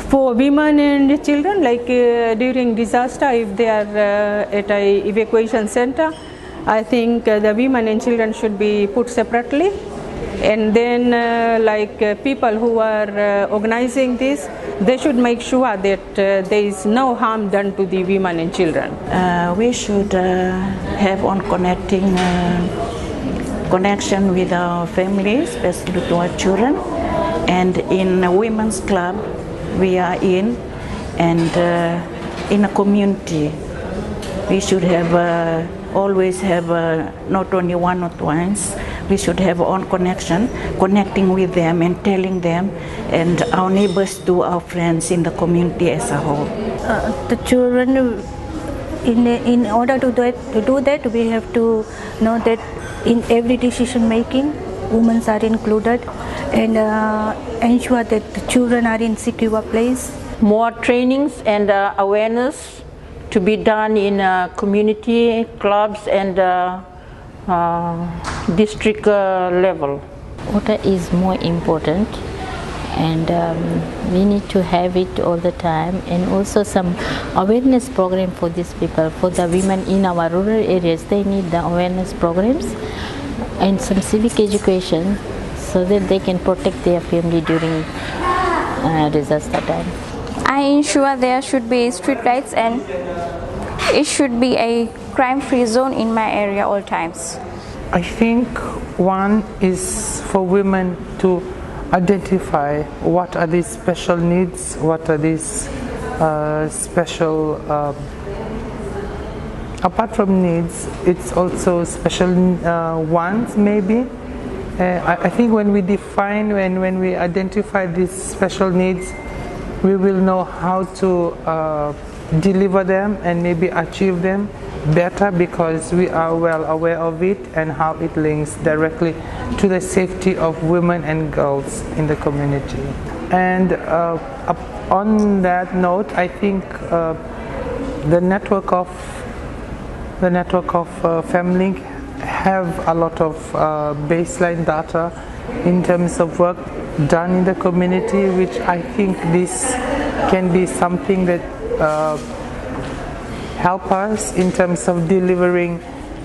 For women and children, like during disaster, if they are at a evacuation center, I think the women and children should be put separately. And then people who are organizing this, they should make sure that there is no harm done to the women and children. We should have on connection with our families, especially to our children. And in a women's club we are in, and in a community we should have always have not only one or twice, we should have on connection, connecting with them and telling them, and our neighbors to our friends in the community as a whole. The children, in order to do that, we have to know that in every decision making, women are included, and ensure that the children are in secure place. More trainings and awareness to be done in community clubs and district level. Water is more important, and we need to have it all the time, and also some awareness program for these people, for the women in our rural areas. They need the awareness programs and some civic education so that they can protect their family during disaster time. I ensure there should be street lights, and it should be a crime-free zone in my area all times. I think one is for women to identify what are these special needs, what are these special, apart from needs, it's also special wants maybe. I think when we define, when we identify these special needs, we will know how to deliver them and maybe achieve them better, because we are well aware of it and how it links directly to the safety of women and girls in the community. And on that note, I think the network of FemTALK have a lot of baseline data in terms of work done in the community, which I think this can be something that help us in terms of delivering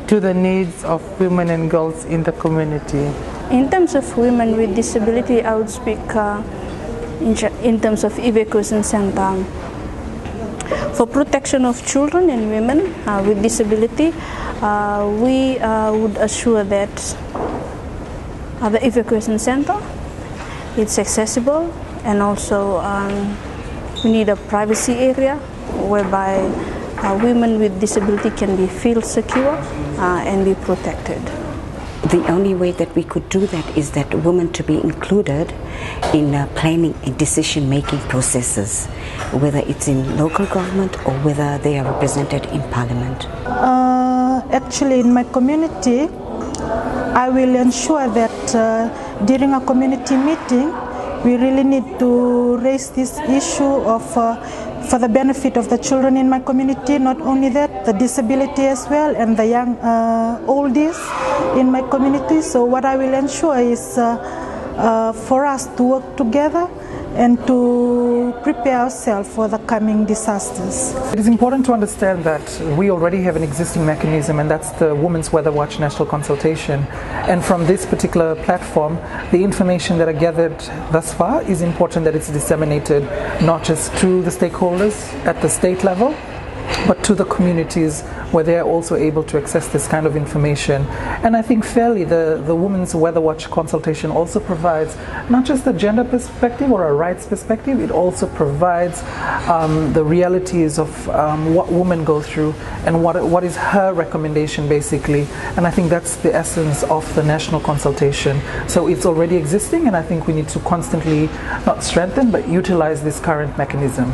to the needs of women and girls in the community. In terms of women with disability, I would speak in terms of evacuation center. For protection of children and women with disability, we would assure that the evacuation center it's accessible, and also we need a privacy area whereby women with disability can feel secure and be protected. The only way that we could do that is that women to be included in planning and decision-making processes, whether it's in local government or whether they are represented in parliament. Actually, in my community, I will ensure that during a community meeting, we really need to raise this issue of for the benefit of the children in my community. Not only that, the disability as well, and the young oldies in my community. So what I will ensure is for us to work together and to prepare ourselves for the coming disasters. It is important to understand that we already have an existing mechanism, and that's the Women's Weather Watch National Consultation. And from this particular platform, the information that are gathered thus far is important that it's disseminated not just to the stakeholders at the state level, but to the communities where they are also able to access this kind of information. And I think fairly the Women's Weather Watch consultation also provides not just a gender perspective or a rights perspective, it also provides the realities of what women go through and what is her recommendation basically. And I think that's the essence of the national consultation. So it's already existing, and I think we need to constantly not strengthen but utilize this current mechanism.